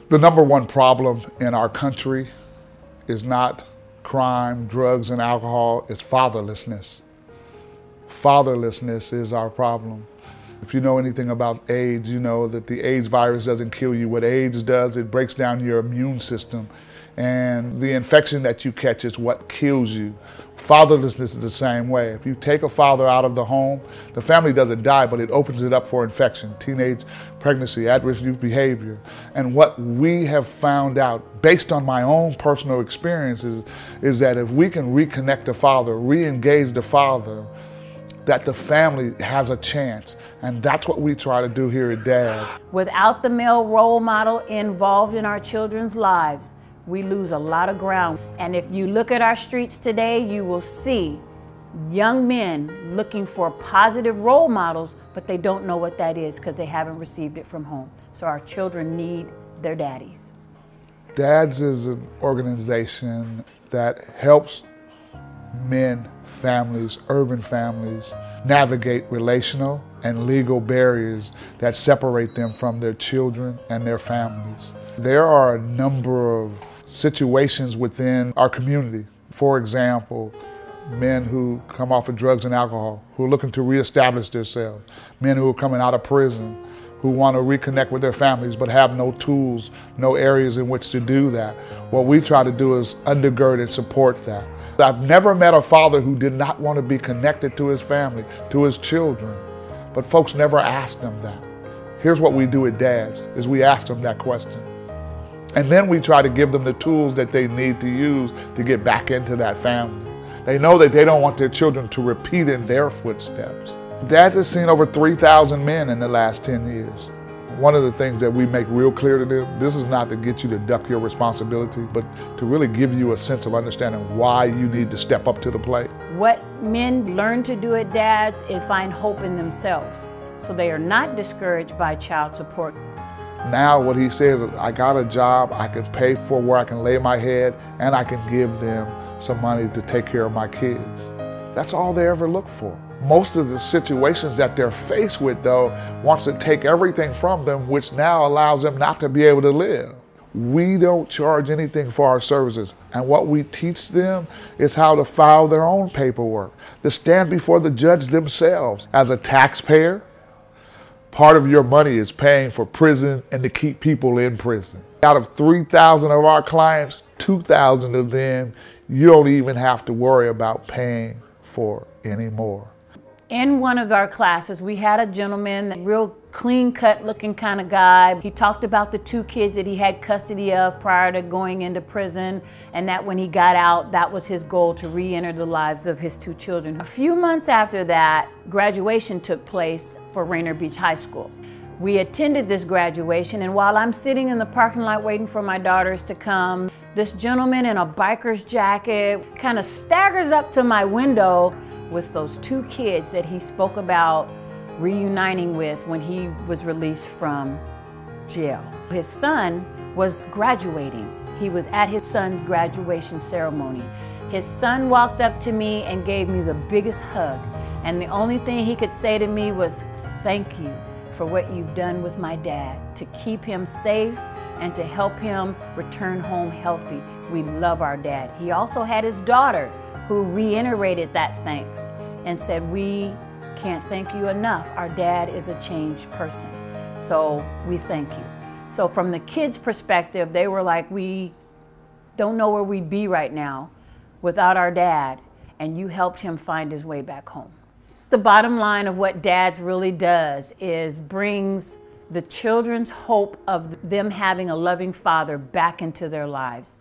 The number one problem in our country is not crime, drugs, and alcohol, it's fatherlessness. Fatherlessness is our problem. If you know anything about AIDS, you know that the AIDS virus doesn't kill you. What AIDS does, it breaks down your immune system. And the infection that you catch is what kills you. Fatherlessness is the same way. If you take a father out of the home, the family doesn't die, but it opens it up for infection, teenage pregnancy, at-risk youth behavior. And what we have found out, based on my own personal experiences, is that if we can reconnect the father, re-engage the father, that the family has a chance. And that's what we try to do here at DADS. Without the male role model involved in our children's lives, we lose a lot of ground. And if you look at our streets today, you will see young men looking for positive role models, but they don't know what that is because they haven't received it from home. So our children need their daddies. DADS is an organization that helps men, families, urban families navigate relational and legal barriers that separate them from their children and their families. There are a number of situations within our community. For example, men who come off of drugs and alcohol, who are looking to reestablish themselves, men who are coming out of prison, who want to reconnect with their families but have no tools, no areas in which to do that. What we try to do is undergird and support that. I've never met a father who did not want to be connected to his family, to his children, but folks never asked them that. Here's what we do at DADS, is we ask them that question. And then we try to give them the tools that they need to use to get back into that family. They know that they don't want their children to repeat in their footsteps. DADS has seen over 3,000 men in the last 10 years. One of the things that we make real clear to them, this is not to get you to duck your responsibility, but to really give you a sense of understanding why you need to step up to the plate. What men learn to do at DADS is find hope in themselves, so they are not discouraged by child support. Now what he says is, I got a job, I can pay for where I can lay my head, and I can give them some money to take care of my kids. That's all they ever look for. Most of the situations that they're faced with, though, wants to take everything from them, which now allows them not to be able to live. We don't charge anything for our services, and what we teach them is how to file their own paperwork, to stand before the judge themselves. As a taxpayer, part of your money is paying for prison and to keep people in prison. Out of 3,000 of our clients, 2,000 of them, you don't even have to worry about paying for anymore. In one of our classes, we had a gentleman, a real clean-cut looking kind of guy. He talked about the 2 kids that he had custody of prior to going into prison, and that when he got out, that was his goal, to re-enter the lives of his 2 children. A few months after that, graduation took place for Rainier Beach High School. We attended this graduation, and while I'm sitting in the parking lot waiting for my daughters to come, this gentleman in a biker's jacket kind of staggers up to my window with those 2 kids that he spoke about reuniting with when he was released from jail. His son was graduating. He was at his son's graduation ceremony. His son walked up to me and gave me the biggest hug. And the only thing he could say to me was, "Thank you for what you've done with my dad, to keep him safe and to help him return home healthy. We love our dad." He also had his daughter who reiterated that thanks and said, "We can't thank you enough. Our dad is a changed person. So we thank you." So from the kids' perspective, they were like, "We don't know where we'd be right now without our dad, and you helped him find his way back home." The bottom line of what DADS really does is brings the children's hope of them having a loving father back into their lives.